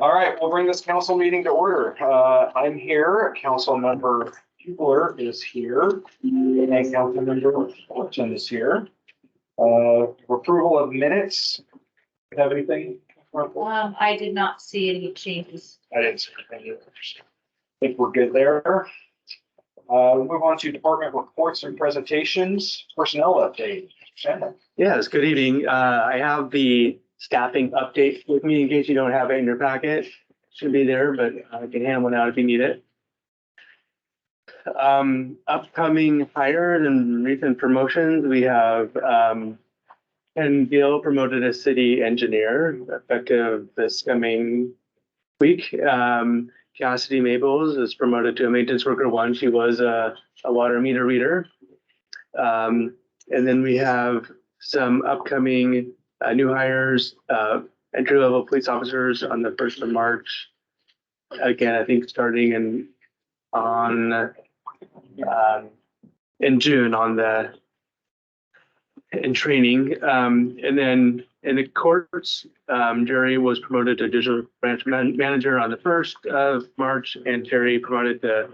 All right, we'll bring this council meeting to order. I'm here, council member Hubler is here, and council member Fullerton is here. Approval of minutes. Have anything? I did not see any changes. I didn't see anything either. I think we're good there. We'll move on to department reports and presentations. Personnel update. Shannon. Yes, good evening. I have the staffing update with me in case you don't have it in your packet. Should be there, but I can hand one out if you need it. Upcoming hires and recent promotions, we have Ken Gill promoted as city engineer effective this coming week. Cassidy Maples is promoted to a maintenance worker 1. She was a water meter reader. And then we have some upcoming new hires, entry-level police officers on the 1st of March. Again, I think starting in June in training. And then in the courts, Jerry was promoted to judicial branch manager on the 1st of March, and Terry promoted to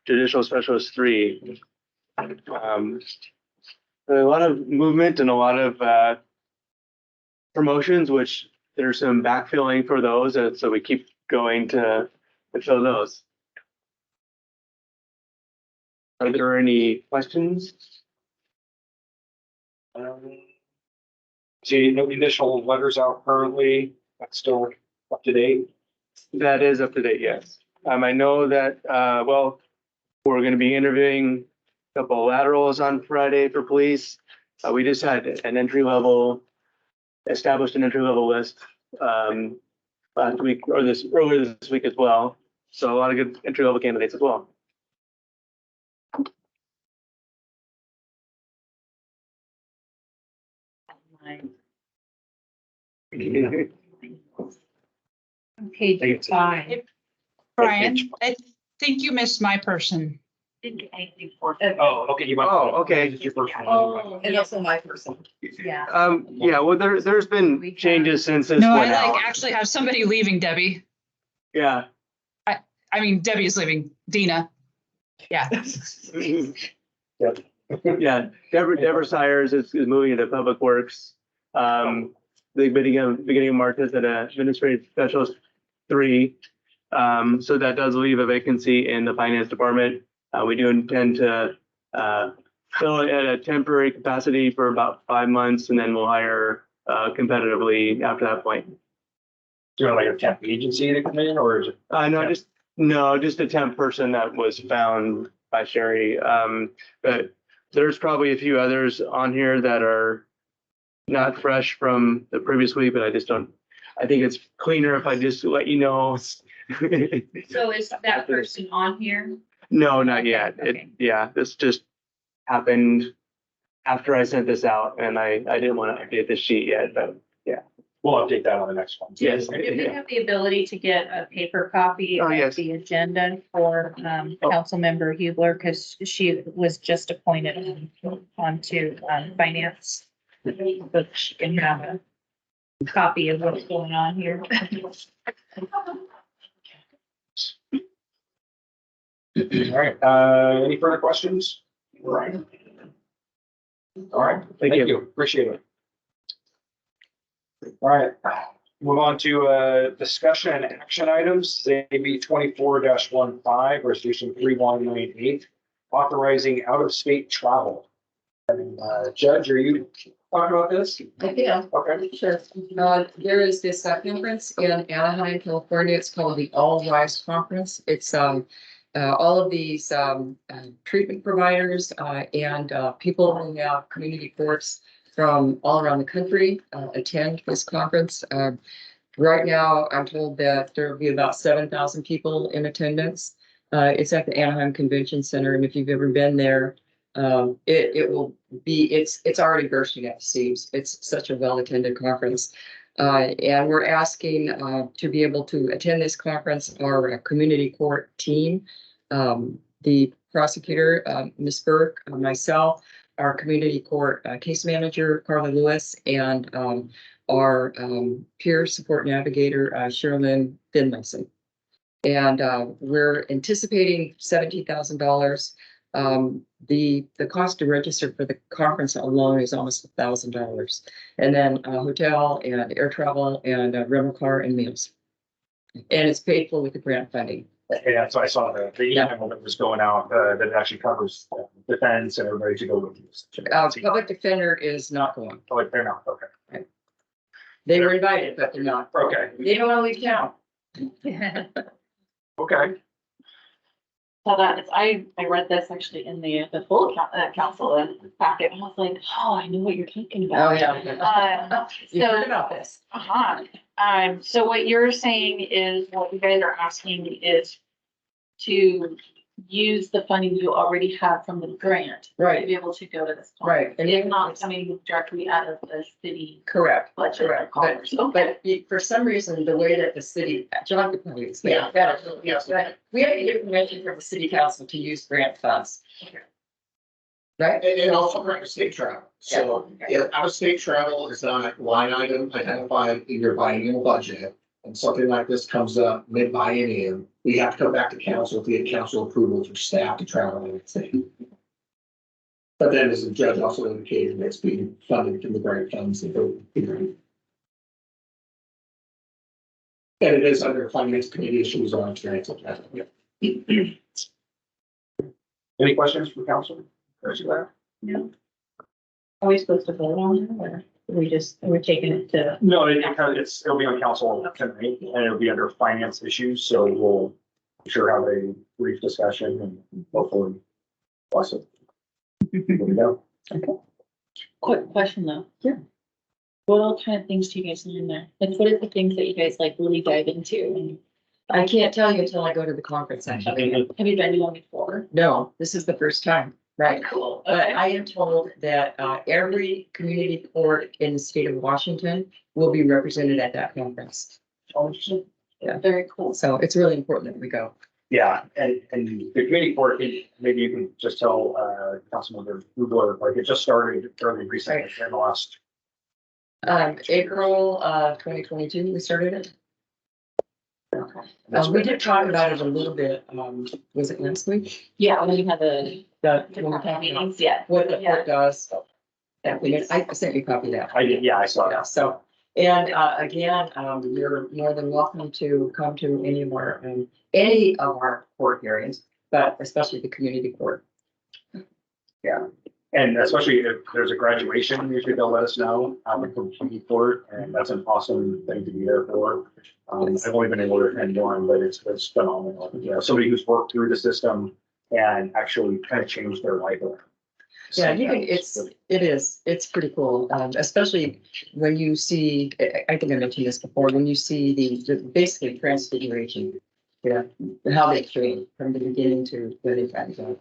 judicial specialist 3. A lot of movement and a lot of promotions, which there's some backfilling for those, and so we keep going to fill those. Are there any questions? See, no initial letters out currently. That's still up to date. That is up to date, yes. I know that, we're going to be interviewing a couple of laterals on Friday for police. We just had established an entry level list last week or earlier this week as well. So a lot of good entry level candidates as well. Page 5. Brian, I think you missed my person. Oh, okay. You might. Oh, okay. Oh, And also my person. yeah. Yeah, well, there's been changes since this No, I went out. actually have somebody leaving, Debbie. Yeah. I mean, Debbie is leaving, Dina. Yeah. Yeah, Deborah Sires is moving into Public Works. The beginning of March is at Administrative Specialist 3. So that does leave a vacancy in the Finance Department. We do intend to fill it at a temporary capacity for about 5 months, and then we'll hire competitively after that point. Do you want like a temp agency to come in, or is it? Just a temp person that was found by Sherry. But there's probably a few others on here that are not fresh from the previous week, but I think it's cleaner if I just let you know. So is that person on here? No, not yet. Okay. This just happened after I sent this out, and I didn't want to update the sheet yet, but yeah. We'll update that on the next one. Yes. Do we have the ability to get a paper copy Oh, of yes. the agenda for council member Hubler, because she was just appointed onto finance? So she can have a copy of what's going on here. All right. Any further questions? All right. All right. Thank you. Appreciate it. All right. Move on to discussion and action items. AB 24-15, resolution 3198, authorizing out-of-state travel. Judge, are you talking about this? Yeah, Okay. sure. There is this conference in Anaheim, California. It's called the All Rise Conference. It's all of these treatment providers and people who have community courts from all around the country attend this conference. Right now, I'm told that there will be about 7,000 people in attendance. It's at the Anaheim Convention Center, and if you've ever been there, it will be. It's already bursting at the seams. It's such a well-attended conference, and we're asking to be able to attend this conference. Our community court team, the prosecutor, Ms. Burke, myself. our community court case manager, Carla Lewis, and our peer support navigator, Sherilyn Finlayson. And we're anticipating $17,000. The cost to register for the conference alone is almost $1,000. And then hotel and air travel and rental car and meals. And it's paid for with the grant funding. Yeah, so I saw the email that was going out, that actually covers defense and everybody to go with this. Public defender is not going. Oh, they're not, okay. They were invited, but they're not. Okay, They don't want to leave town. okay. So that is, I read this actually in the full council packet, and I was like, oh, I know what you're talking Oh, about. yeah. You heard So, about this. so what you're saying is, what you guys are asking is to use the funding you already have from the grant to Right, be able to go to this. right. And It's then not coming directly out of the city correct. budget. Correct. dollars. But for some reason, the way that the city, John could probably explain better. We have to get permission from the city council to use grant funds. Right? And also for state travel. So, yeah, out of state travel is not a line item identified in your biennial budget. And something like this comes up mid-biennium, we have to come back to council to get council approval for staff to travel and everything. But then as the judge also indicated, it's being funded from the grant funds that go, and it is under finance committee issues on grants. Any questions for council? No. Are we supposed to vote on it, or we're taking it to? No, it'll be on council tonight, and it'll be under finance issues, so we'll sure have a brief discussion and hopefully bless it. There we go. Quick question though. Yeah. What all kind of things do you guys learn there? Like, what are the things that you guys like really dive into? I can't tell you until I go to the conference, actually. Have you done one before? No, this is the first time, right? Cool. But I am told that every community court in the state of Washington will be represented at that conference. Very cool. So it's really important that we go. Yeah, and the committee court, maybe you can just tell Councilmember Rubler, like it just started fairly recently in the last. April 2022, we started it. That's We been- did talk about it a little bit, was it last week? Yeah, when you have the When we talked about meetings, yeah. what the court does. I sent you a copy of that. I did, yeah, I saw Yeah, that. so, and again, you're more than welcome to come to any of our court hearings, but especially the community court. And especially if there's a graduation, usually they'll let us know, from community court, and that's an awesome thing to be there for. I've only been able to attend one, but it's phenomenal. You know, somebody who's worked through the system and actually kind of changed their life around. Yeah, it's pretty cool, especially when you see, I think I mentioned this before, when you see the basically transfiguration. Yeah, how they train from the beginning to when they find out.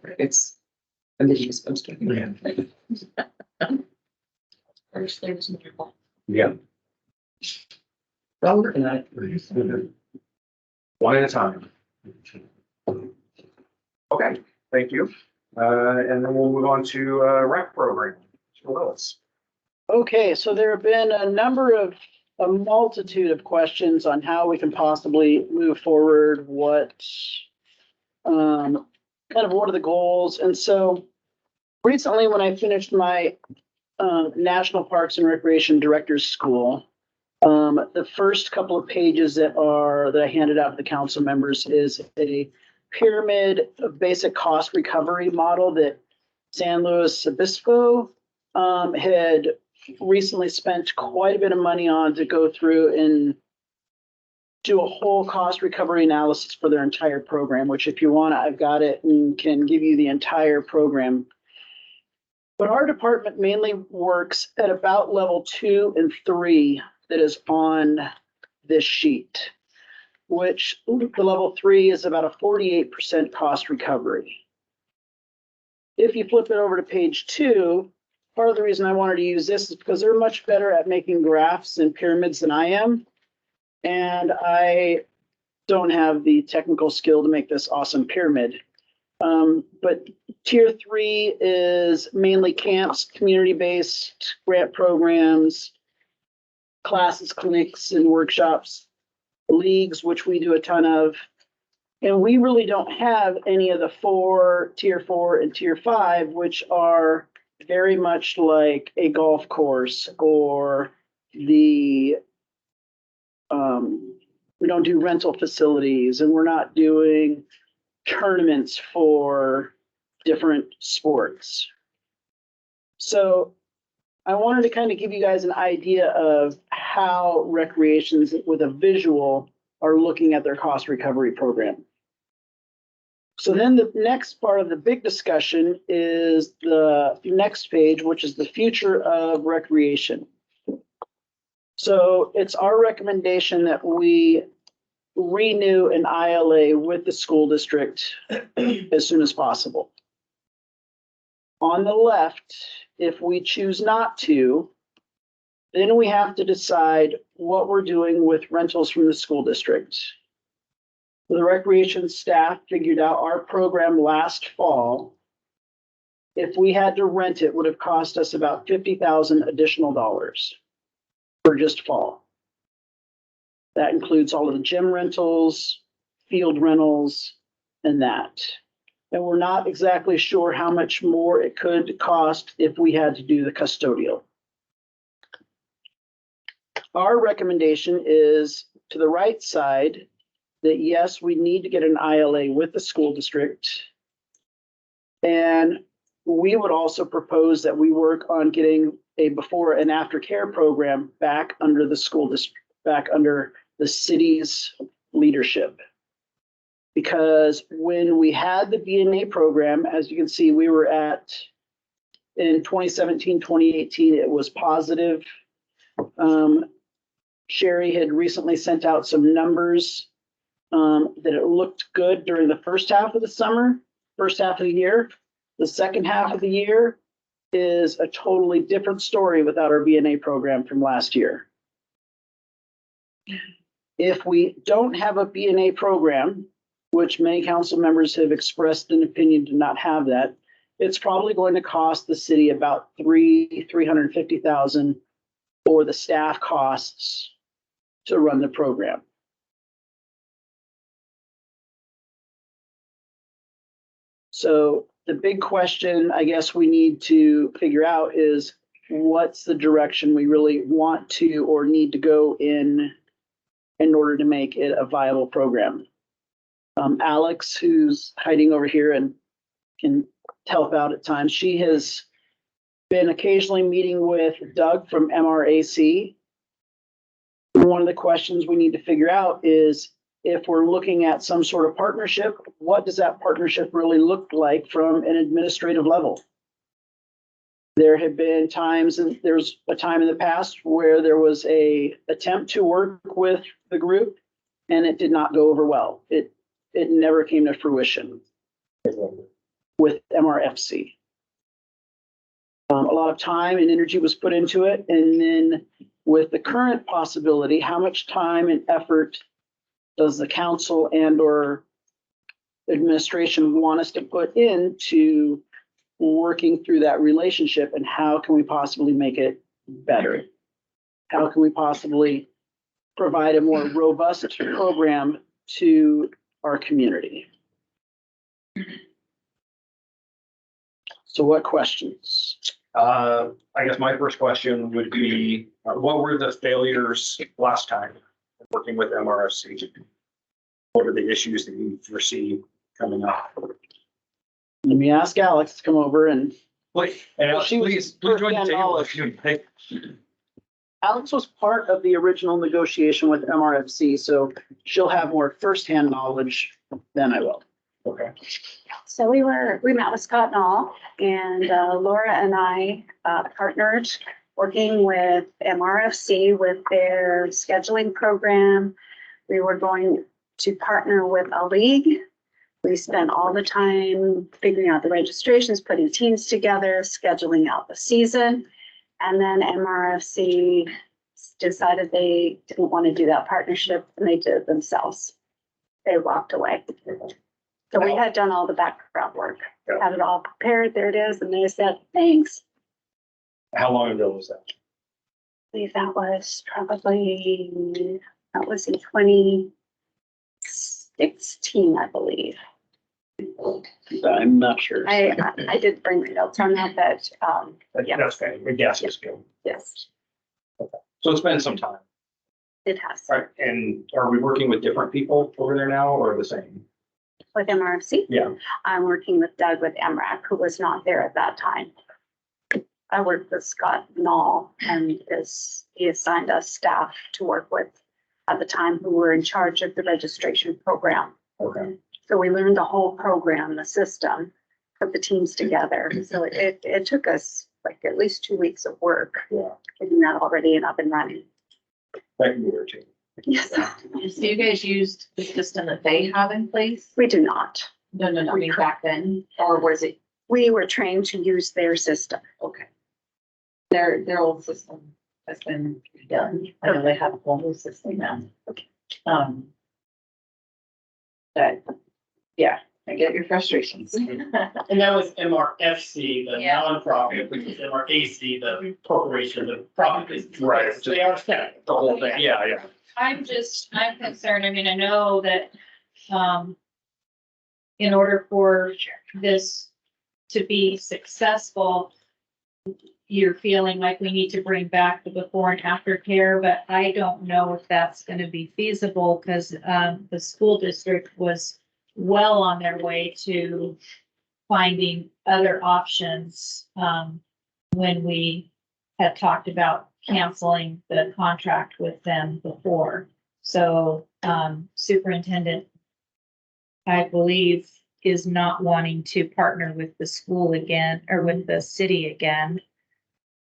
I'm getting supposed to. Yeah. Well, we're working on it. One at a time. Okay, thank you. And then we'll move on to rec program. Mr. Willis. Okay, so there have been a multitude of questions on how we can possibly move forward, what are the goals? And so recently, when I finished my National Parks and Recreation Directors School, the first couple of pages that I handed out to the council members is a pyramid of basic cost recovery model that San Luis Obispo had recently spent quite a bit of money on to go through and do a whole cost recovery analysis for their entire program, which if you want, I've got it and can give you the entire program. But our department mainly works at about level 2 and 3 that is on this sheet, which the level 3 is about a 48% cost recovery. If you flip it over to page 2, part of the reason I wanted to use this is because they're much better at making graphs and pyramids than I am. And I don't have the technical skill to make this awesome pyramid. But tier 3 is mainly camps, community-based grant programs, classes, clinics, and workshops, leagues, which we do a ton of. And we really don't have any of the tier 4 and tier 5, which are very much like a golf course or we don't do rental facilities, and we're not doing tournaments for different sports. So I wanted to kind of give you guys an idea of how recreations with a visual are looking at their cost recovery program. So then the next part of the big discussion is the next page, which is the future of recreation. So it's our recommendation that we renew an ILA with the school district as soon as possible. On the left, if we choose not to, then we have to decide what we're doing with rentals from the school district. The recreation staff figured out our program last fall. If we had to rent it, would have cost us about $50,000 additional dollars for just fall. That includes all of the gym rentals, field rentals, and that. And we're not exactly sure how much more it could cost if we had to do the custodial. Our recommendation is to the right side that yes, we need to get an ILA with the school district. And we would also propose that we work on getting a before and after care program back under the school district, back under the city's leadership. Because when we had the BNA program, as you can see, we were in 2017, 2018, it was positive. Sherry had recently sent out some numbers that it looked good during the first half of the year. The second half of the year is a totally different story without our BNA program from last year. If we don't have a BNA program, which many council members have expressed an opinion to not have that, it's probably going to cost the city about $350,000 for the staff costs to run the program. So the big question I guess we need to figure out is what's the direction we really want to or need to go in order to make it a viable program. Alex, who's hiding over here and can help out at times, she has been occasionally meeting with Doug from MRAC. One of the questions we need to figure out is if we're looking at some sort of partnership, what does that partnership really look like from an administrative level? There have been times, and there's a time in the past where there was a attempt to work with the group and it did not go over well. It never came to fruition with MRFC. A lot of time and energy was put into it. And then with the current possibility, how much time and effort does the council and or administration want us to put into working through that relationship, and how can we possibly make it better? How can we possibly provide a more robust program to our community? So what questions? I guess my first question would be, what were the failures last time working with MRFC? What are the issues that you foresee coming up? Let me ask Alex to come over and Please, and Well, she was please join the first-hand table knowledge. if you like. Alex was part of the original negotiation with MRFC, so she'll have more firsthand knowledge than I will. Okay. So we met with Scott Knoll, and Laura and I partnered working with MRFC with their scheduling program. We were going to partner with a league. We spent all the time figuring out the registrations, putting teams together, scheduling out the season. And then MRFC decided they didn't want to do that partnership, and they did it themselves. They walked away. So we had done all the background work, Yeah. had it all prepared. There it is. And they said, thanks. How long ago was that? I believe that was probably, that was in 2016, I believe. I'm not sure. I did bring my notes on that, but, yeah. That's okay. Your guess is good. yes, So it's been some time. it has. All right. And are we working with different people over there now or the same? With MRFC, Yeah. I'm working with Doug with MRAC, who was not there at that time. I worked with Scott Knoll and he assigned us staff to work with at the time who were in charge of the registration program. Okay. So we learned the whole program, the system, put the teams together. So it took us like at least 2 weeks of work. Yeah. Getting that already and up and running. That can be irritating. Yes, So you guys used the system that they have in place? we do not. No, I mean back then, or was it, We were trained to use their system. okay. Their old system has been done. I know they have a whole new system now. Okay. But, yeah, I get your frustrations. And that was MRFC, the Yeah. nonprofit, which is MRAC, the corporation, the profit business. Right. They are separate. The whole thing. Yeah. I'm concerned, I mean, I know that, in order for this to be successful, you're feeling like we need to bring back the before and after care, but I don't know if that's gonna be feasible, because, the school district was well on their way to finding other options, when we had talked about canceling the contract with them before. So, superintendent, I believe, is not wanting to partner with the school again, or with the city again.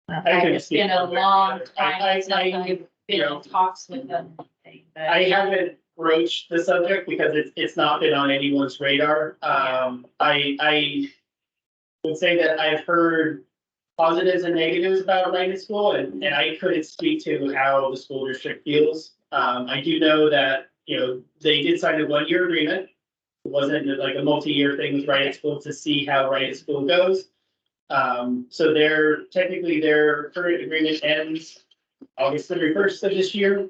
It's been a long time since I've been in talks with them. I haven't broached the subject because it's not been on anyone's radar. I would say that I've heard positives and negatives about Wright School, and I couldn't speak to how the school district feels. I do know that, they did sign a 1-year agreement. It wasn't like a multi-year thing with Wright School to see how Wright School goes. So their current agreement ends August 31st of this year.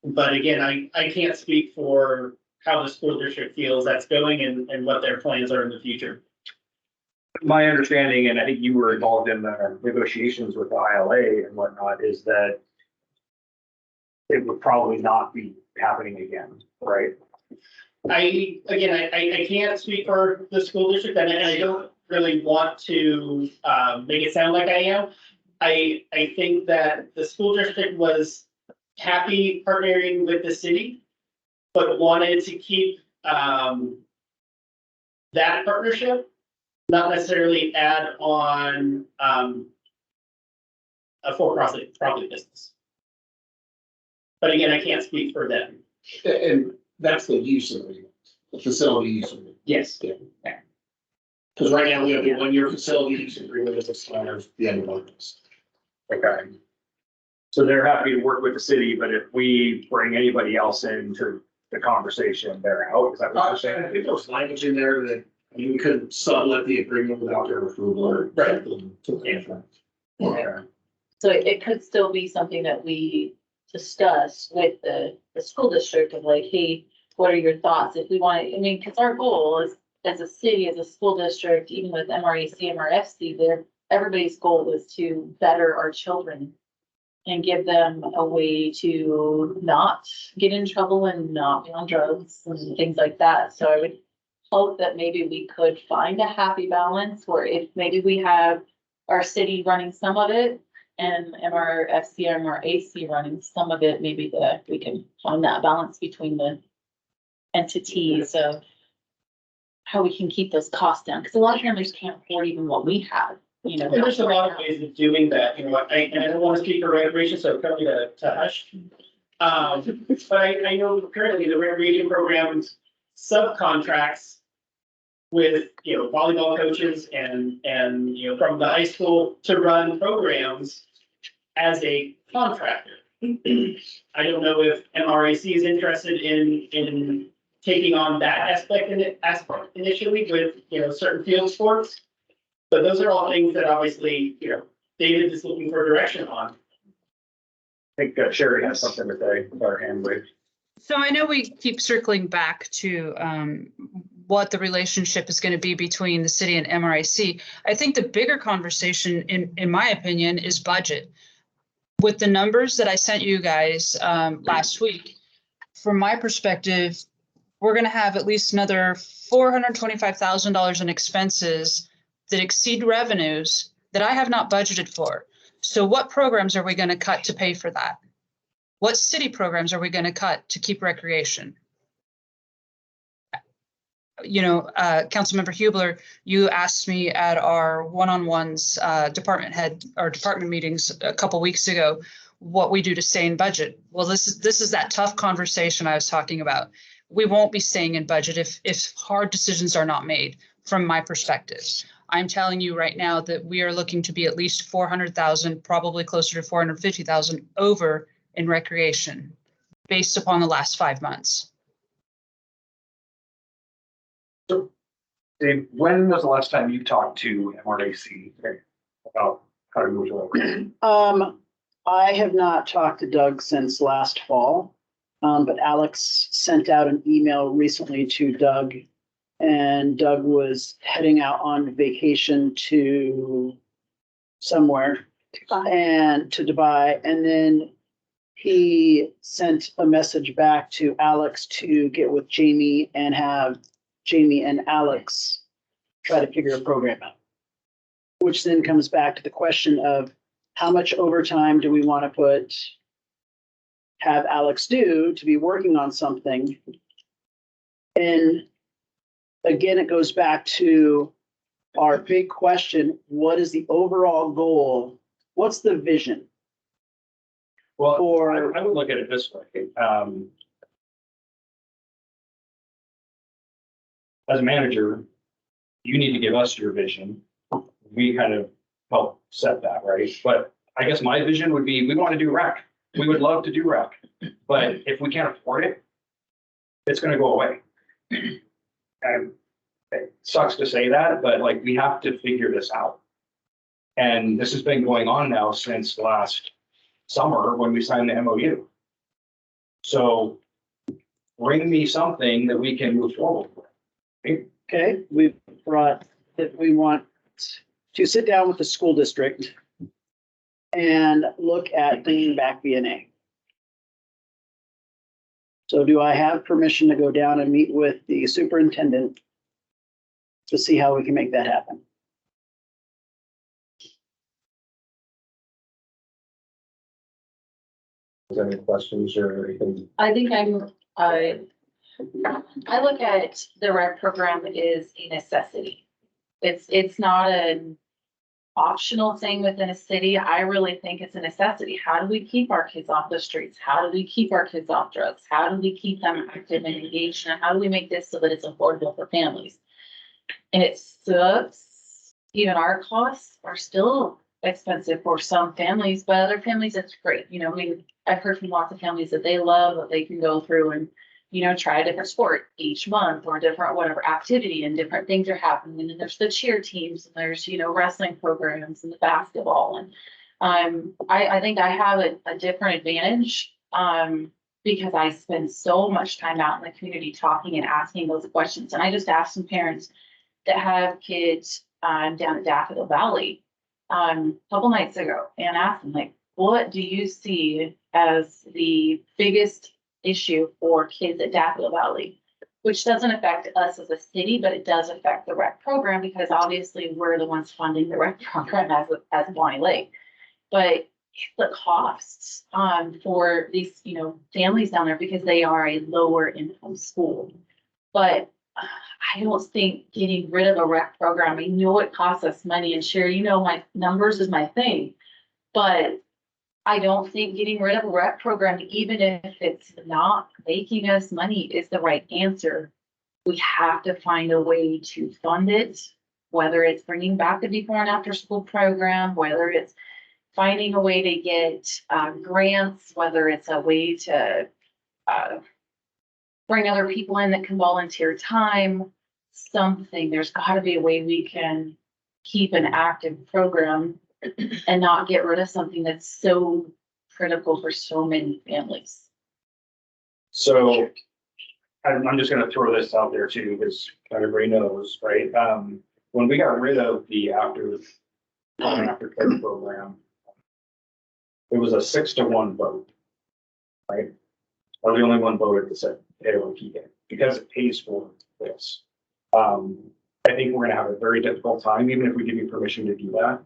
But again, I can't speak for how the school district feels that's going and what their plans are in the future. My understanding, and I think you were involved in the negotiations with the ILA and whatnot, is that it would probably not be happening again, right? I can't speak for the school district, and I don't really want to make it sound like I am. I think that the school district was happy partnering with the city, but wanted to keep that partnership, not necessarily add on a for-profit business. But again, I can't speak for them. And that's the use of it, the facility use of it. Yes. Because right now we have a 1-year facility use agreement that expires the end of August. Okay. So they're happy to work with the city, but if we bring anybody else into the conversation, they're out. Is that what you're I saying? think there was language in there that you could sublet the agreement without their approval or. Right. Okay. So it could still be something that we discuss with the school district of like, hey, what are your thoughts? If we want, I mean, because our goal is, as a city, as a school district, even with MRAC, MRFC, everybody's goal is to better our children and give them a way to not get in trouble and not be on drugs and things like that. So I would hope that maybe we could find a happy balance where if maybe we have our city running some of it and MRFC, MRAC running some of it, maybe we can find that balance between the entities of how we can keep those costs down. Because a lot of families can't afford even what we have, And there's a lot of ways of doing that, and I don't want to speak for recreation, so probably to hush. But I know currently the recreation programs subcontracts with, volleyball coaches and from the high school to run programs as a contractor. I don't know if MRAC is interested in taking on that aspect initially with, certain field sports. But those are all things that obviously, David is looking for direction on. I think Sherry has something to say with our hand wave. So I know we keep circling back to what the relationship is going to be between the city and MRIC. I think the bigger conversation, in my opinion, is budget. With the numbers that I sent you guys last week, from my perspective, we're going to have at least another $425,000 in expenses that exceed revenues that I have not budgeted for. So what programs are we going to cut to pay for that? What city programs are we going to cut to keep recreation? Councilmember Hubler, you asked me at our one-on-ones department head or department meetings a couple weeks ago what we do to stay in budget. Well, this is that tough conversation I was talking about. We won't be staying in budget if hard decisions are not made from my perspective. I'm telling you right now that we are looking to be at least 400,000, probably closer to 450,000 over in recreation based upon the last 5 months. Dave, when was the last time you talked to MRAC about how to move forward? I have not talked to Doug since last fall, but Alex sent out an email recently to Doug, and Doug was heading out on vacation to somewhere and to Dubai, and then he sent a message back to Alex to get with Jamie and have Jamie and Alex try to figure a program out. Which then comes back to the question of how much overtime do we want to have Alex do to be working on something? And again, it goes back to our big question, what is the overall goal? What's the vision? Well, For I would look at it this way. As a manager, you need to give us your vision. We kind of help set that, right? But I guess my vision would be, we want to do rec. We would love to do rec. But if we can't afford it, it's going to go away. And it sucks to say that, but like, we have to figure this out. And this has been going on now since last summer when we signed the MOU. So bring me something that we can move forward with. okay, we've brought that we want to sit down with the school district and look at bringing back VNA. So do I have permission to go down and meet with the superintendent to see how we can make that happen? Is there any questions or anything? I think I look at the rec program is a necessity. It's not an optional thing within a city. I really think it's a necessity. How do we keep our kids off the streets? How do we keep our kids off drugs? How do we keep them active and engaged? And how do we make this so that it's affordable for families? And it sucks. Even our costs are still expensive for some families, but other families, it's great. I've heard from lots of families that they love that they can go through and, try a different sport each month or different whatever activity, and different things are happening. And then there's the cheer teams and there's, wrestling programs and the basketball. And I think I have a different advantage because I spend so much time out in the community talking and asking those questions. And I just asked some parents that have kids down at Daffodil Valley a couple nights ago and asked them, like, what do you see as the biggest issue for kids at Daffodil Valley, which doesn't affect us as a city, but it does affect the rec program because obviously we're the ones funding the rec program as Bonnie Lake. But the costs for these, families down there, because they are a lower income school. But I don't think getting rid of a rec program, I know it costs us money, and Sherry, my numbers is my thing, but I don't think getting rid of a rec program, even if it's not making us money, is the right answer. We have to find a way to fund it, whether it's bringing back the before and after school program, whether it's finding a way to get grants, whether it's a way to bring other people in that can volunteer time, something. There's gotta be a way we can keep an active program and not get rid of something that's so critical for so many families. So I'm just gonna throw this out there too, because everybody knows, right? When we got rid of the aftercare program, it was a 6-1 vote, right? Or the only one voted that said they will keep it because it pays for this. I think we're gonna have a very difficult time, even if we give you permission to do that.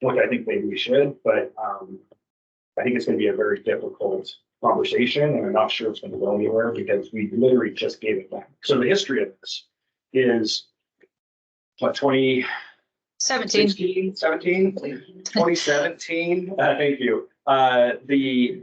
Which I think maybe we should, but I think it's gonna be a very difficult conversation, and I'm not sure it's gonna go anywhere because we literally just gave it back. So the history of this is what, 17. 2017, thank you. The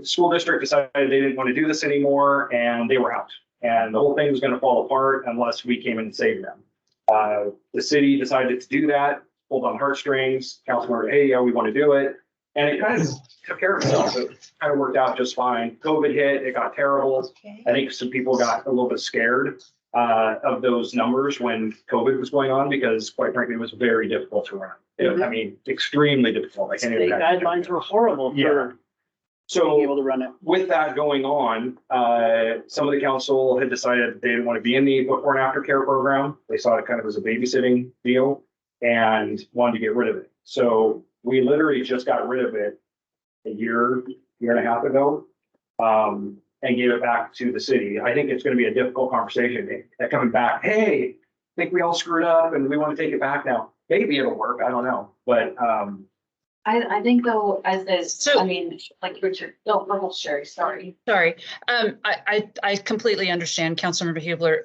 school district decided they didn't want to do this anymore and they were out. And the whole thing was gonna fall apart unless we came in and saved them. The city decided to do that, pulled on heartstrings, council member, hey, yeah, we want to do it. And it kind of took care of itself. It kind of worked out just fine. COVID hit, it got terrible. I think some people got a little bit scared of those numbers when COVID was going on, because quite frankly, it was very difficult to run. I mean, extremely difficult. I can't State even. guidelines were horrible for being So able to run it. with that going on, some of the council had decided they didn't want to be in the before and after care program. They saw it kind of as a babysitting deal and wanted to get rid of it. So we literally just got rid of it a year and a half ago, and gave it back to the city. I think it's going to be a difficult conversation. They're coming back, hey, I think we all screwed up and we want to take it back now. Maybe it'll work. I don't know. But I think though, So- I mean, like Richard, no, go Sherry, sorry. Sorry, I completely understand, Councilmember Hubler.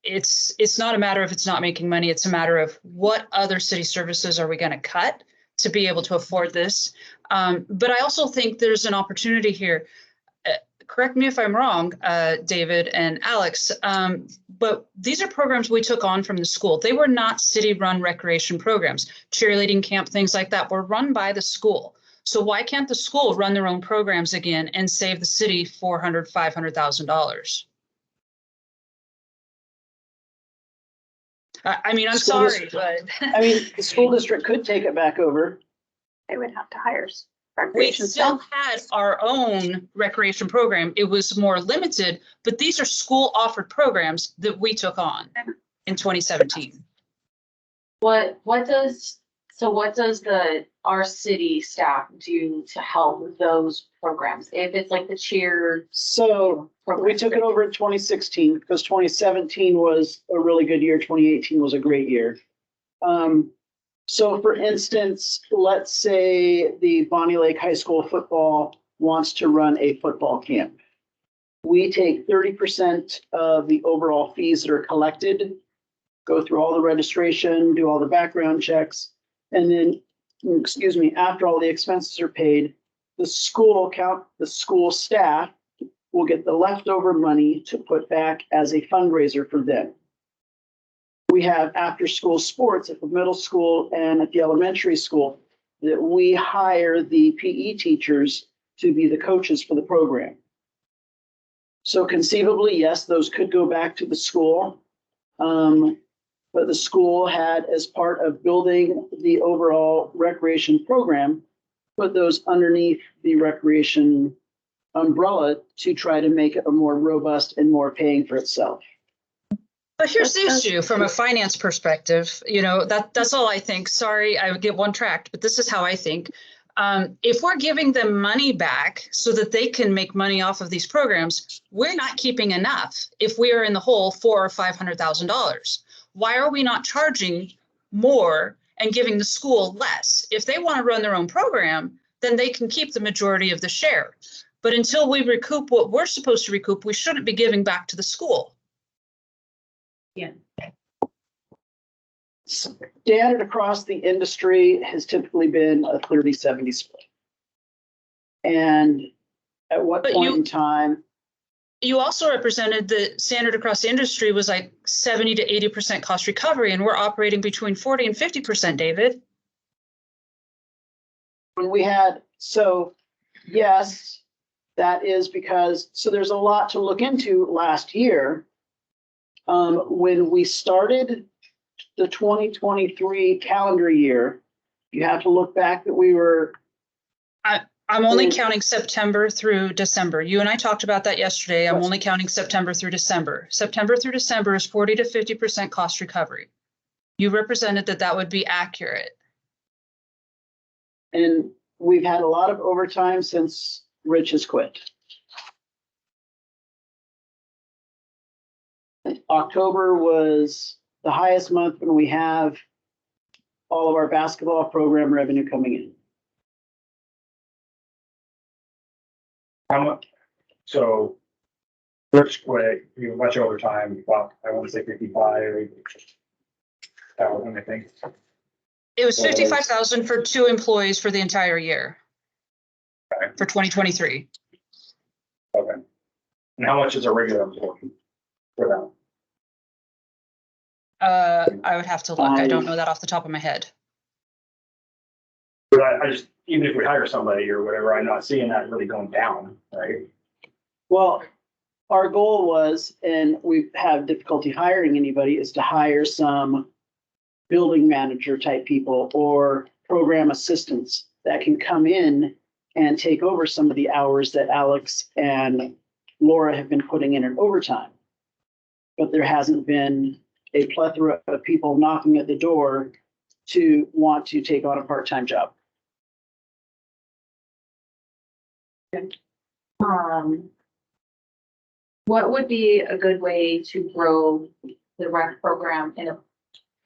It's not a matter of it's not making money, it's a matter of what other city services are we gonna cut to be able to afford this? But I also think there's an opportunity here. Correct me if I'm wrong, David and Alex, but these are programs we took on from the school. They were not city-run recreation programs. Cheerleading camp, things like that were run by the school. So why can't the school run their own programs again and save the city $400,000, $500,000? I mean, I'm School sorry, district- but I mean, the school district could take it back over. They would have to hire we recreation still staff. had our own recreation program. It was more limited, but these are school-offered programs that we took on in 2017. What does our city staff do to help with those programs? If it's like the cheer So we program? took it over in 2016 because 2017 was a really good year. 2018 was a great year. So for instance, let's say the Bonnie Lake High School football wants to run a football camp. We take 30% of the overall fees that are collected, go through all the registration, do all the background checks, and then, after all the expenses are paid, the school staff will get the leftover money to put back as a fundraiser for them. We have after-school sports at the middle school and at the elementary school that we hire the PE teachers to be the coaches for the program. So conceivably, yes, those could go back to the school. But the school had, as part of building the overall recreation program, put those underneath the recreation umbrella to try to make it a more robust and more paying for itself. But here's the issue from a finance perspective, that's all I think. Sorry, I would get one tracked, but this is how I think. If we're giving them money back so that they can make money off of these programs, we're not keeping enough if we are in the hole $400,000 or $500,000. Why are we not charging more and giving the school less? If they want to run their own program, then they can keep the majority of the share. But until we recoup what we're supposed to recoup, we shouldn't be giving back to the school. Yeah. Standard across the industry has typically been a 30-70 split. And at what But point in time? You also represented the standard across the industry was like 70 to 80% cost recovery, and we're operating between 40 and 50%, David. When we had, so yes, That is because, so there's a lot to look into last year. When we started the 2023 calendar year, you have to look back that we were, I'm only counting September through December. You and I talked about that yesterday. I'm What's- only counting September through December. September through December is 40 to 50% cost recovery. You represented that that would be accurate. and we've had a lot of overtime since Rich has quit. October was the highest month when we have all of our basketball program revenue coming in. How much, so Rich quit, you know, much overtime, well, I want to say 55. Thousand, I think. It was Well, it was- 55,000 for 2 employees for the entire year. Okay. For 2023. Okay. And how much is a regular employee for that? I would have to look. I don't know that off the top of my head. But I just, even if we hire somebody or whatever, I'm not seeing that really going down, right? Well, our goal was, and we've had difficulty hiring anybody, is to hire some building manager type people or program assistants that can come in and take over some of the hours that Alex and Laura have been putting in overtime. But there hasn't been a plethora of people knocking at the door to want to take on a part-time job. What would be a good way to grow the rec program in a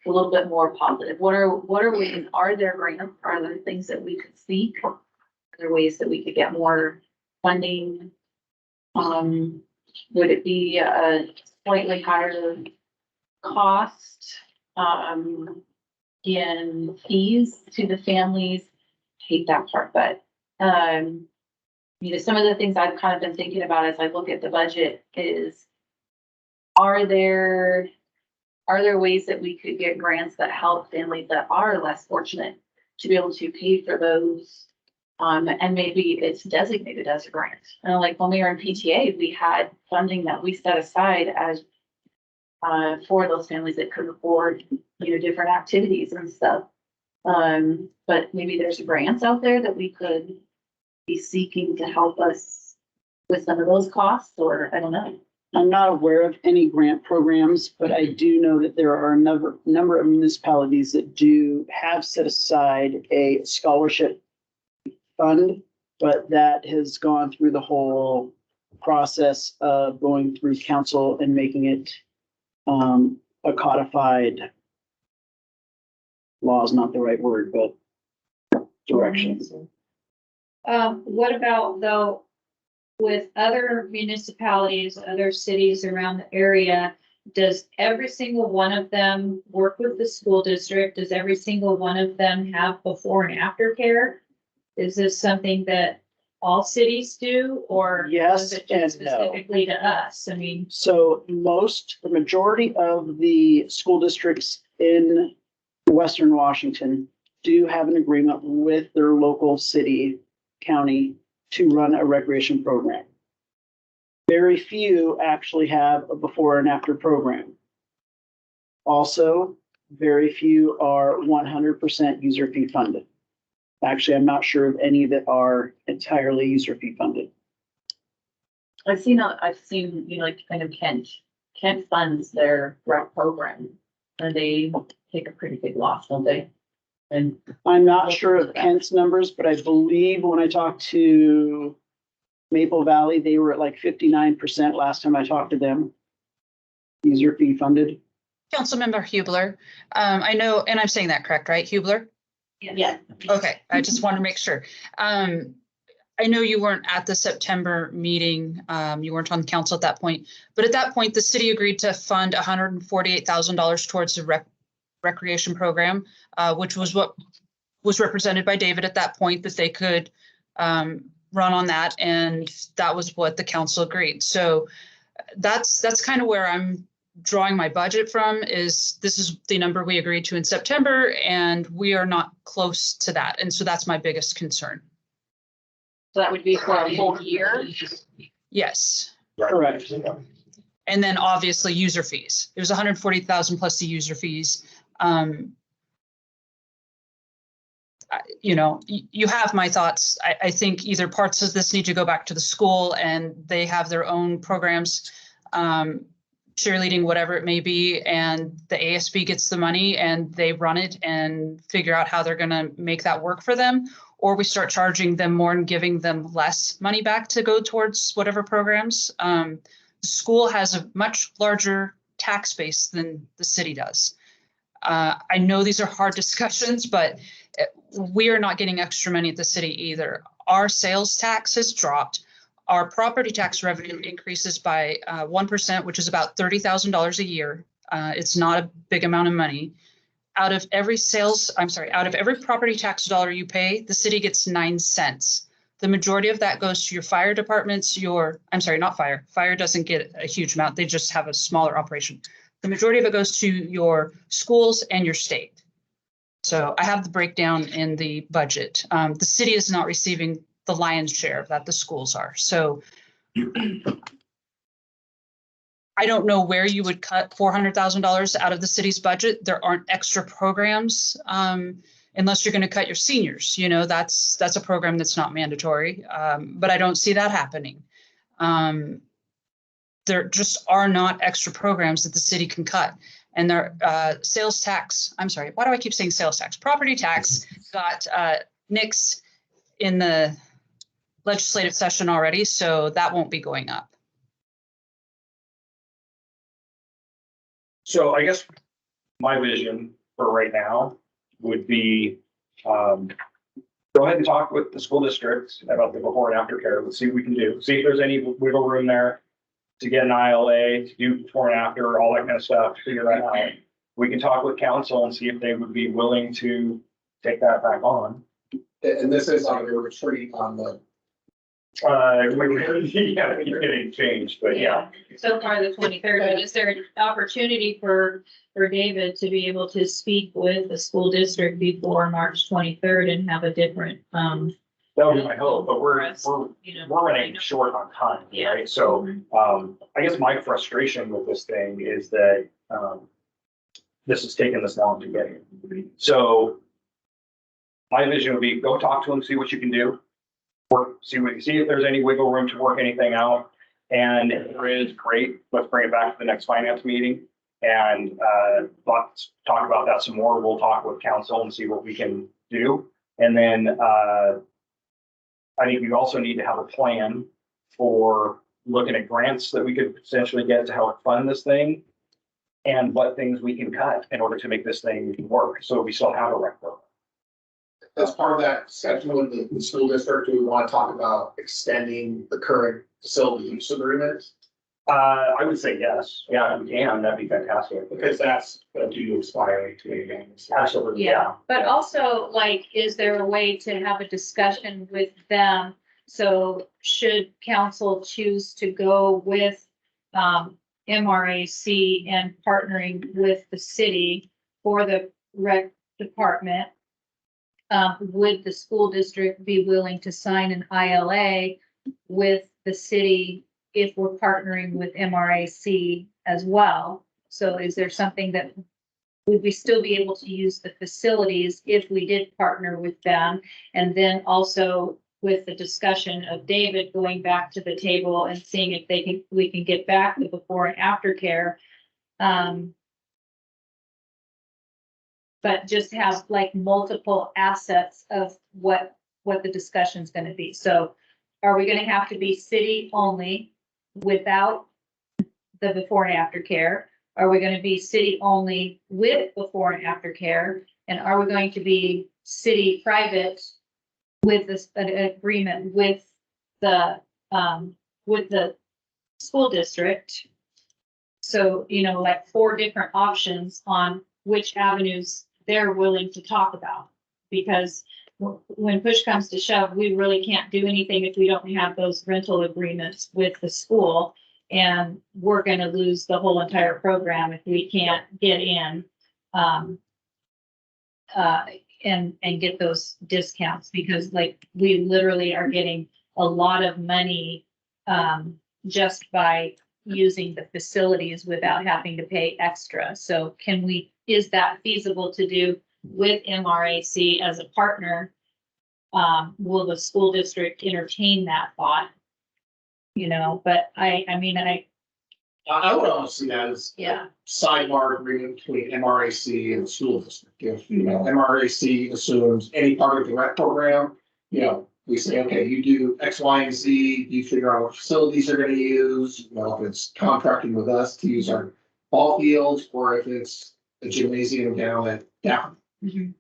little bit more positive? What are there grants? Are there things that we could seek? Are there ways that we could get more funding? Would it be a slightly higher cost, in fees to the families? Hate that part, but, you know, some of the things I've kind of been thinking about as I look at the budget is, are there ways that we could get grants that help families that are less fortunate to be able to pay for those? And maybe it's designated as a grant. Like when we were in PTA, we had funding that we set aside as for those families that could afford, you know, different activities and stuff. But maybe there's grants out there that we could be seeking to help us with some of those costs, or I don't know. I'm not aware of any grant programs, but I do know that there are a number of municipalities that do have set aside a scholarship fund, but that has gone through the whole process of going through council and making it a codified law is not the right word, but directions. What about though, with other municipalities, other cities around the area? Does every single one of them work with the school district? Does every single one of them have before and after care? Is this something that all cities do, or Yes was it and just no. specifically to us? I mean, So the majority of the school districts in Western Washington do have an agreement with their local city, county to run a recreation program. Very few actually have a before and after program. Also, very few are 100% user fee funded. Actually, I'm not sure of any that are entirely user fee funded. I've seen, you know, like kind of Kent funds their rec program, and they take a pretty big loss, don't they? And I'm not sure of Kent's numbers, but I believe when I talked to Maple Valley, they were at like 59% last time I talked to them. User fee funded. Councilmember Hubler, I know, and I'm saying that correct, right? Hubler? yeah, Okay, I just want to make sure. I know you weren't at the September meeting. You weren't on the council at that point, but at that point, the city agreed to fund $148,000 towards the recreation program, which was what was represented by David at that point, that they could run on that, and that was what the council agreed. So that's kind of where I'm drawing my budget from, is this is the number we agreed to in September, and we are not close to that. And so that's my biggest concern. So that would be for a whole year. Yes. Correct. And then obviously user fees. It was 140,000 plus the user fees. You know, you have my thoughts. I think either parts of this need to go back to the school and they have their own programs, cheerleading, whatever it may be, and the ASB gets the money and they run it and figure out how they're going to make that work for them. Or we start charging them more and giving them less money back to go towards whatever programs. The school has a much larger tax base than the city does. I know these are hard discussions, but we are not getting extra money at the city either. Our sales tax has dropped. Our property tax revenue increases by 1%, which is about $30,000 a year. It's not a big amount of money. Out of every property tax dollar you pay, the city gets 9 cents. The majority of that goes to your fire departments, not fire. Fire doesn't get a huge amount. They just have a smaller operation. The majority of it goes to your schools and your state. So I have the breakdown in the budget. The city is not receiving the lion's share of that, the schools are. So I don't know where you would cut $400,000 out of the city's budget. There aren't extra programs unless you're going to cut your seniors. You know, that's a program that's not mandatory, but I don't see that happening. There just are not extra programs that the city can cut. And their sales tax, why do I keep saying sales tax? Property tax got nixed in the legislative session already, so that won't be going up. So I guess my vision for right now would be, go ahead and talk with the school district about the before and after care. Let's see what we can do. See if there's any wiggle room there to get an ILA, to do before and after, all that kind of stuff, figure that out. We can talk with council and see if they would be willing to take that back on. And this is on your retreat on the. Yeah, you're getting changed, but yeah. So far the 23rd, but is there an opportunity for David to be able to speak with the school district before March 23rd and have a different, That would be my hope, but we're you know, running short on time, Yeah. right? So, I guess my frustration with this thing is that, this has taken this long to get here. So my vision would be go talk to them, see what you can do. See if there's any wiggle room to work anything out. And if there is, great, let's bring it back to the next finance meeting. And, let's talk about that some more. We'll talk with council and see what we can do. And then, I think we also need to have a plan for looking at grants that we could potentially get to help fund this thing and what things we can cut in order to make this thing work. So we still have a rec program. As part of that section with the school district, do we want to talk about extending the current facility use agreement? I would say yes. Yeah, if we can, that'd be fantastic. Because that's due to expire to. Absolutely, yeah. But also, like, is there a way to have a discussion with them? So should council choose to go with, MRAC and partnering with the city for the rec department? Would the school district be willing to sign an ILA with the city if we're partnering with MRAC as well? So is there something that, would we still be able to use the facilities if we did partner with them? And then also with the discussion of David going back to the table and seeing if we can get back the before and after care. But just have like multiple assets of what the discussion's gonna be. So are we gonna have to be city only without the before and after care? Are we gonna be city only with before and after care? And are we going to be city private with this, an agreement with the school district? So, you know, like 4 different options on which avenues they're willing to talk about. Because when push comes to shove, we really can't do anything if we don't have those rental agreements with the school. And we're gonna lose the whole entire program if we can't get in and get those discounts, because like we literally are getting a lot of money just by using the facilities without having to pay extra. So is that feasible to do with MRAC as a partner? Will the school district entertain that thought? You know, but I I would almost see that as yeah, sidebar agreement between MRAC and the school district. If, you know, MRAC assumes any part of the rec program, you know, we say, okay, you do X, Y, and Z, you figure out what facilities they're gonna use, you know, if it's contracting with us to use our ball fields, or if it's a gymnasium down at down.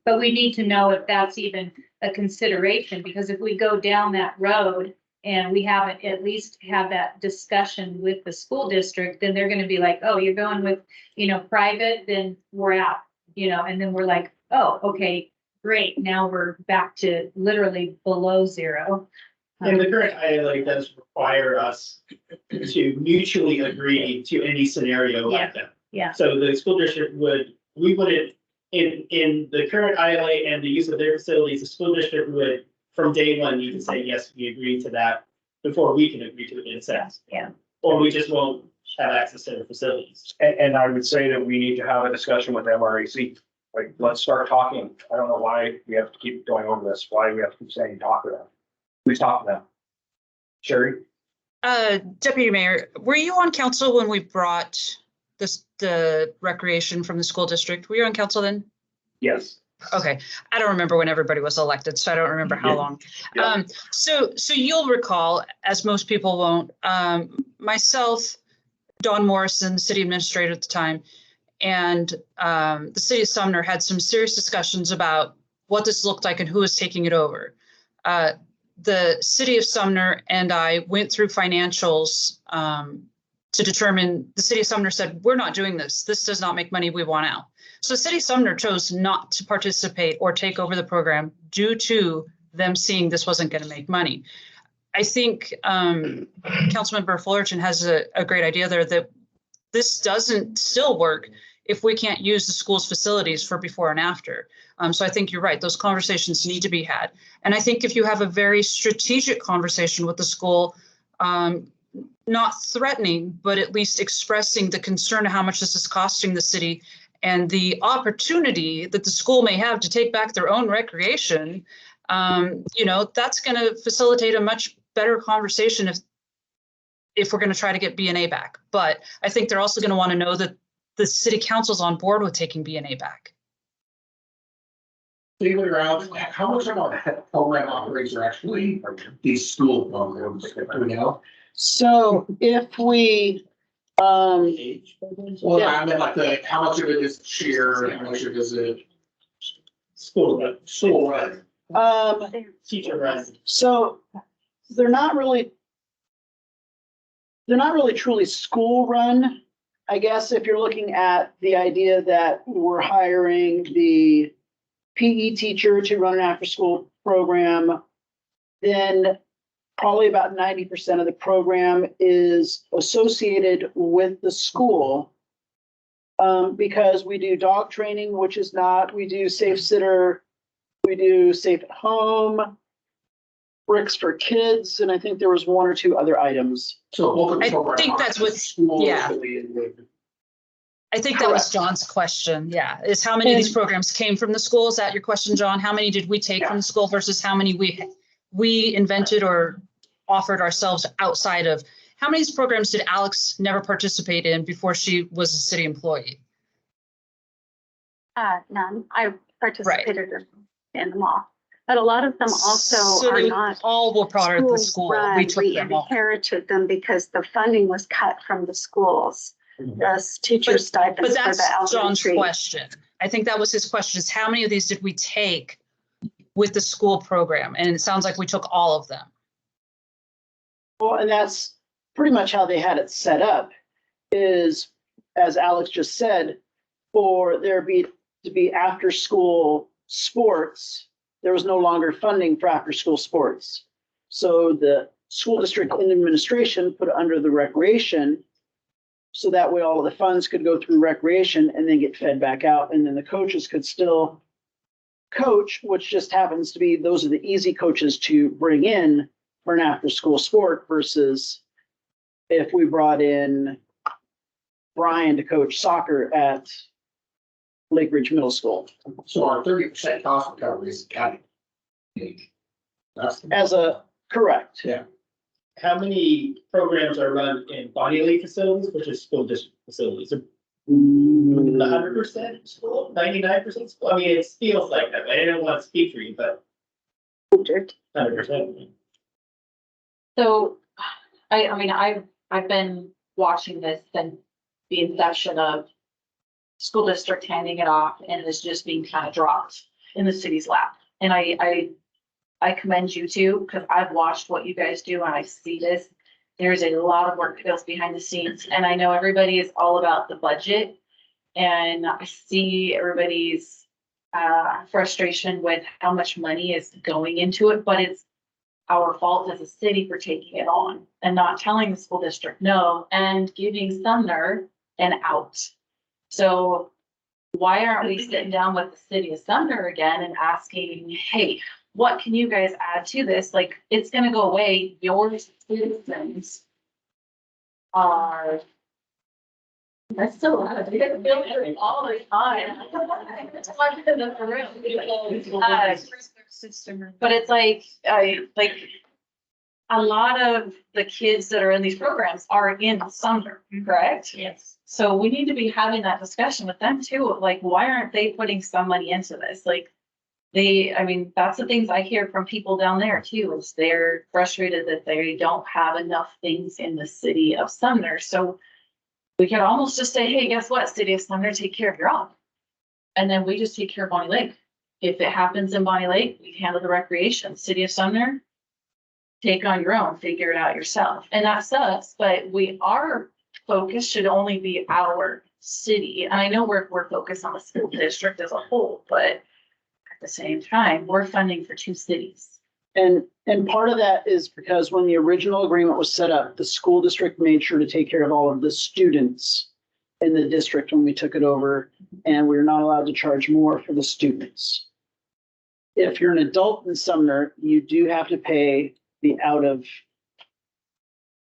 but we need to know if that's even a consideration, because if we go down that road and we haven't at least have that discussion with the school district, then they're gonna be like, oh, you're going with, you know, private, then we're out, you know, and then we're like, oh, okay, great, now we're back to literally below zero. And the current ILA does require us to mutually agree to any scenario like that. Yeah, So the school district we wouldn't, in the current ILA and the use of their facilities, the school district would, from day one, you can say, yes, we agree to that before we can agree to it in a sense. yeah. Or we just won't have access to the facilities. And I would say that we need to have a discussion with MRAC. Like, let's start talking. I don't know why we have to keep going over this, why we have to keep saying talk to them. Please talk to them. Sherry? Deputy Mayor, were you on council when we brought the recreation from the school district? Were you on council then? Yes. Okay, I don't remember when everybody was elected, so I don't remember how long. Yeah. So you'll recall, as most people won't, myself, Dawn Morrison, the city administrator at the time, and the city of Sumner had some serious discussions about what this looked like and who was taking it over. The city of Sumner and I went through financials to determine, the city of Sumner said, we're not doing this. This does not make money. We want out. So the city of Sumner chose not to participate or take over the program due to them seeing this wasn't going to make money. I think Councilmember Fullerton has a great idea there that this doesn't still work if we can't use the school's facilities for before and after. So I think you're right. Those conversations need to be had. And I think if you have a very strategic conversation with the school, not threatening, but at least expressing the concern of how much this is costing the city and the opportunity that the school may have to take back their own recreation, you know, that's going to facilitate a much better conversation if we're going to try to get B&A back. But I think they're also going to want to know that the city council's on board with taking B&A back. Figure out how much of our program operates are actually these school programs, do we know? So if we, Well, I mean, like how much of it is cheer, how much of it is School, run, school, right? teacher run. so they're not really truly school run. I guess if you're looking at the idea that we're hiring the PE teacher to run an after-school program, then probably about 90% of the program is associated with the school. Because we do dog training, which is not, we do safe sitter, we do safe at home, bricks for kids, and I think there was one or two other items. So I think that's what- yeah. I think that was John's question. Yeah. Is how many of these programs came from the school? Is that your question, John? How many did we take from the school versus how many we invented or offered ourselves outside of? How many of these programs did Alex never participate in before she was a city employee? None. I participated in them all. But a lot of them also So are they not. all were part of the school. run. We took them all. Inherited them because the funding was cut from the schools. The teacher stipends But for that's the John's elementary. question. I think that was his question, is how many of these did we take with the school program? And it sounds like we took all of them. Well, and that's pretty much how they had it set up, is, as Alex just said, for there to be after-school sports, there was no longer funding for after-school sports. So the school district and administration put it under the recreation, so that way all of the funds could go through recreation and then get fed back out, and then the coaches could still coach, which just happens to be, those are the easy coaches to bring in for an after-school sport versus if we brought in Brian to coach soccer at Lake Ridge Middle School So our 30% cost recovery is county. That's as a, correct. Yeah. How many programs are run in Bonnie Lake facilities, which is school district facilities? Mm, 100% school, 99% school? I mean, it feels like that. I don't want to speak for you, but 100%. So, I mean, I've been watching this since the inception of school district handing it off and this just being kind of dropped in the city's lap. And I commend you too, because I've watched what you guys do and I see this. There's a lot of work that goes behind the scenes, and I know everybody is all about the budget. And I see everybody's frustration with how much money is going into it, but it's our fault as a city for taking it on and not telling the school district no and giving Sumner an out. So why aren't we sitting down with the city of Sumner again and asking, hey, what can you guys add to this? Like, it's gonna go away. Your citizens are. I still have it all the time. But it's like, a lot of the kids that are in these programs are in Sumner, correct? Yes. So we need to be having that discussion with them too. Like, why aren't they putting some money into this? Like, I mean, that's the things I hear from people down there too, is they're frustrated that they don't have enough things in the city of Sumner. So we could almost just say, hey, guess what, city of Sumner, take care of your own. And then we just take care of Bonnie Lake. If it happens in Bonnie Lake, we handle the recreation. City of Sumner, take on your own, figure it out yourself. And that sucks, but our focus should only be our city. And I know we're focused on the school district as a whole, but at the same time, we're funding for 2 cities. And part of that is because when the original agreement was set up, the school district made sure to take care of all of the students in the district when we took it over, and we're not allowed to charge more for the students. If you're an adult in Sumner, you do have to pay the out of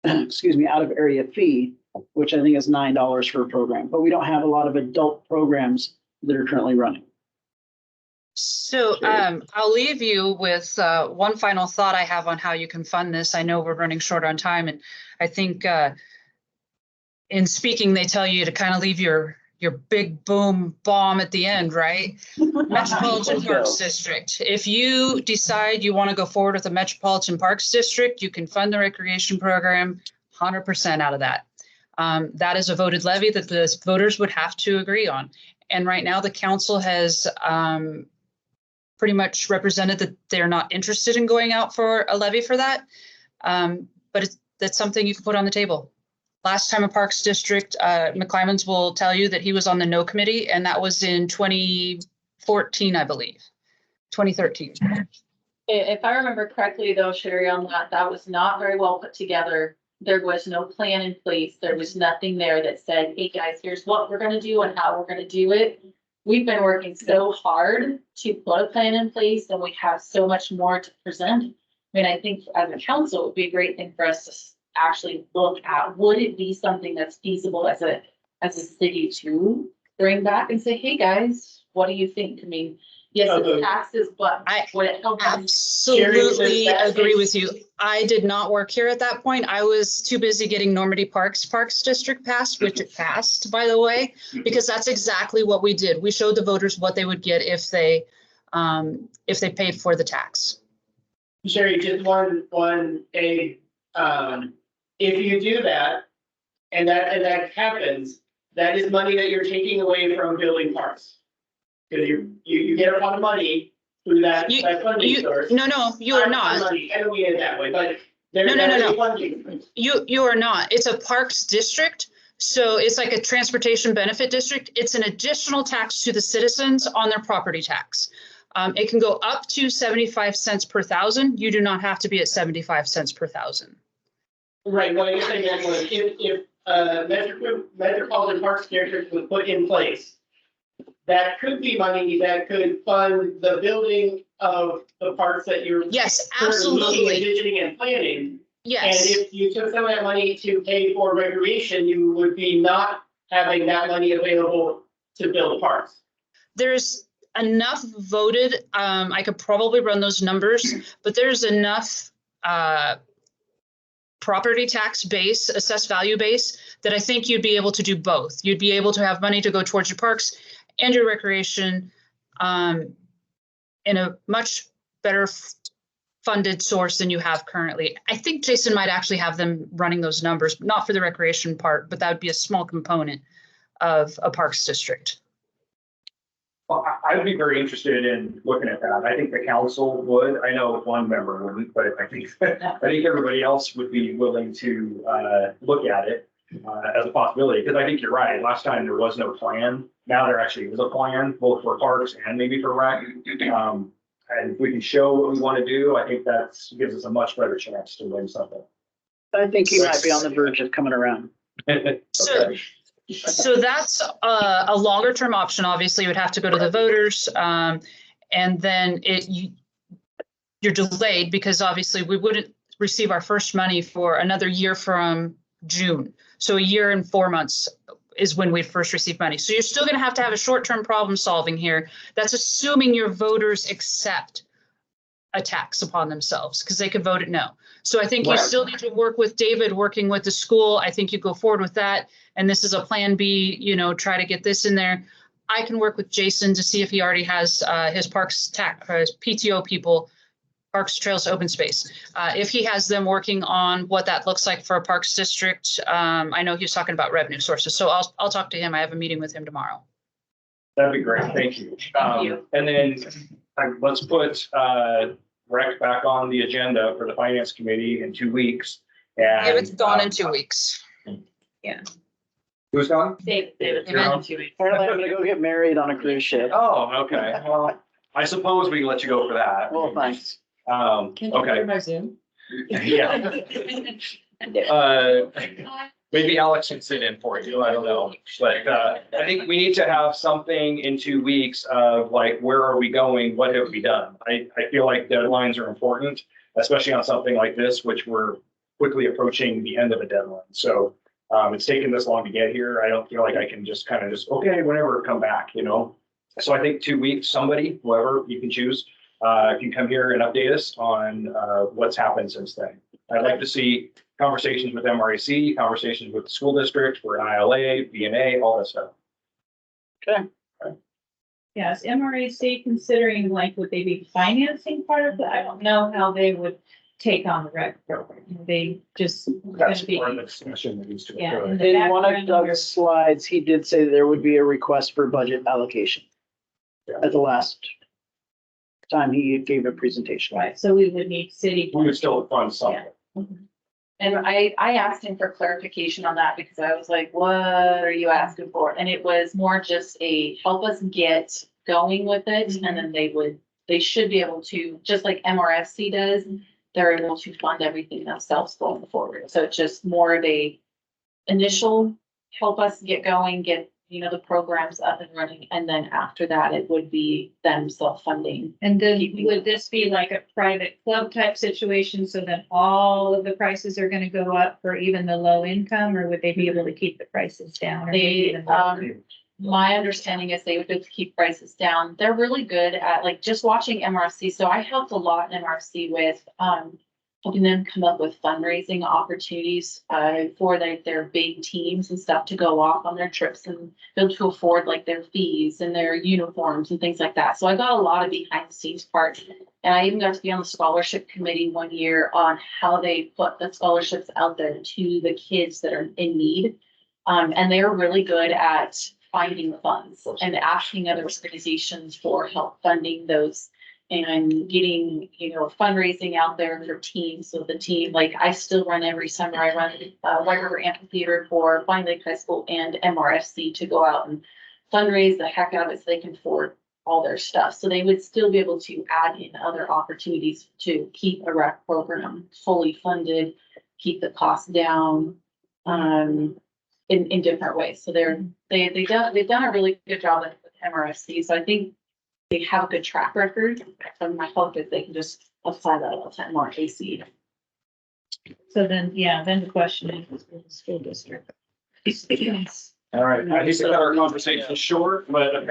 area fee, which I think is $9 for a program, but we don't have a lot of adult programs that are currently running. So I'll leave you with one final thought I have on how you can fund this. I know we're running short on time, and I think in speaking, they tell you to kind of leave your big boom bomb at the end, right? Metropolitan Parks District. If you decide you want to go forward with the Metropolitan Parks District, you can fund the recreation program 100% out of that. That is a voted levy that the voters would have to agree on. And right now the council has pretty much represented that they're not interested in going out for a levy for that. But that's something you can put on the table. Last time a Parks District, McClymonds will tell you that he was on the no committee, and that was in 2014, I believe, 2013. If I remember correctly though, Sherry, on that was not very well put together. There was no plan in place. There was nothing there that said, hey guys, here's what we're gonna do and how we're gonna do it. We've been working so hard to put a plan in place, and we have so much more to present. I mean, I think as a council, it would be a great thing for us to actually look at, would it be something that's feasible as a city to bring back and say, hey guys, what do you think? I mean, yes, it's taxes, but would it help? Absolutely agree with you. I did not work here at that point. I was too busy getting Normandy Parks District passed, which it passed, by the way, because that's exactly what we did. We showed the voters what they would get if they paid for the tax. Sherry, just one egg. If you do that, and that happens, that is money that you're taking away from building parks. Because you get a lot of money through that funding source. No, you are not. Money, I don't mean it that way, but No. funding. You are not. It's a parks district. So it's like a transportation benefit district. It's an additional tax to the citizens on their property tax. It can go up to 75 cents per thousand. You do not have to be at 75 cents per thousand. Right, what I guess I meant was if Metropolitan Parks District was put in place, that could be money that could fund the building of the parks that you're Yes, currently looking, absolutely. envisioning and planning. And Yes. if you took some of that money to pay for recreation, you would be not having that money available to build parks. There's enough voted, I could probably run those numbers, but there's enough property tax base, assessed value base, that I think you'd be able to do both. You'd be able to have money to go towards your parks and your recreation in a much better funded source than you have currently. I think Jason might actually have them running those numbers, not for the recreation part, but that would be a small component of a parks district. Well, I'd be very interested in looking at that. I think the council would. I know one member wouldn't, but I think everybody else would be willing to look at it as a possibility. Because I think you're right. Last time there was no plan. Now there actually is a plan, both for parks and maybe for rec. And if we can show what we want to do, I think that gives us a much better chance to win something. I think you might be on the verge of coming around. Okay. So that's a longer term option. Obviously, you would have to go to the voters, and then you're delayed because obviously we wouldn't receive our first money for another year from June. So a year and 4 months is when we first receive money. So you're still going to have a short-term problem solving here. That's assuming your voters accept a tax upon themselves, because they could vote it no. So I think you still need to work with David, working with the school. I think you go forward with that. And this is a plan B, try to get this in there. I can work with Jason to see if he already has his parks his PTO people, Parks, Trails, Open Space. If he has them working on what that looks like for a parks district, I know he was talking about revenue sources. So I'll talk to him. I have a meeting with him tomorrow. That'd be great. Thank you. And then let's put rec back on the agenda for the finance committee in 2 weeks. And David's gone in 2 weeks. Who's gone? David, Apparently I'm gonna go get married on a cruise ship. Oh, okay. Well, I suppose we can let you go for that. Well, thanks. Can you Okay. hear my Zoom? Yeah. Maybe Alex can sit in for you. I don't know. But I think we need to have something in 2 weeks of like, where are we going? What have we done? I feel like deadlines are important, especially on something like this, which we're quickly approaching the end of a deadline. So it's taken this long to get here. I don't feel like I can just okay, whenever, come back, So I think 2 weeks, somebody, whoever you can choose, can come here and update us on what's happened since then. I'd like to see conversations with MRAC, conversations with the school district, for an ILA, BNA, all that stuff. Okay. Yes, MRAC considering would they be financing part of that? I don't know how they would take on the rec program. They just. That's gonna be- part of the discussion that needs to Yeah, occur. in the In one of background, Doug's slides, he did say there would be a request for budget allocation. Yeah. At the last time he gave a presentation. Right, so we would need city. We would still fund something. And I asked him for clarification on that because I was like, what are you asking for? And it was more just a help us get going with it. And then they should be able to, just like MRFC does, they're able to fund everything themselves going forward. So it's just more of a initial help us get going, get, the programs up and running. And then after that, it would be them self-funding. And then would this be like a private club type situation? So then all of the prices are gonna go up for even the low income, or would they be able to keep the prices down? Or maybe even lower? My understanding is they would be able to keep prices down. They're really good at just watching MRC. So I helped a lot in MRC with, helping them come up with fundraising opportunities, for their big teams and stuff to go off on their trips and be able to afford their fees and their uniforms and things like that. So I got a lot of behind the scenes part. And I even got to be on the scholarship committee one year on how they put the scholarships out there to the kids that are in need. And they were really good at finding funds and asking other organizations for help funding those and getting, fundraising out there for teams. So the team, I still run every summer, I run White River Amphitheater for Fine Lake High School and MRFC to go out and fundraise the heck out of it so they can afford all their stuff. So they would still be able to add in other opportunities to keep a rec program fully funded, keep the cost down, in different ways. So they've done a really good job with MRSC, so I think they have a good track record. And my hope is they can just apply that all the time more AC. So then, yeah, then the question is, the school district. All right, I hate to cut our conversation short, but apparently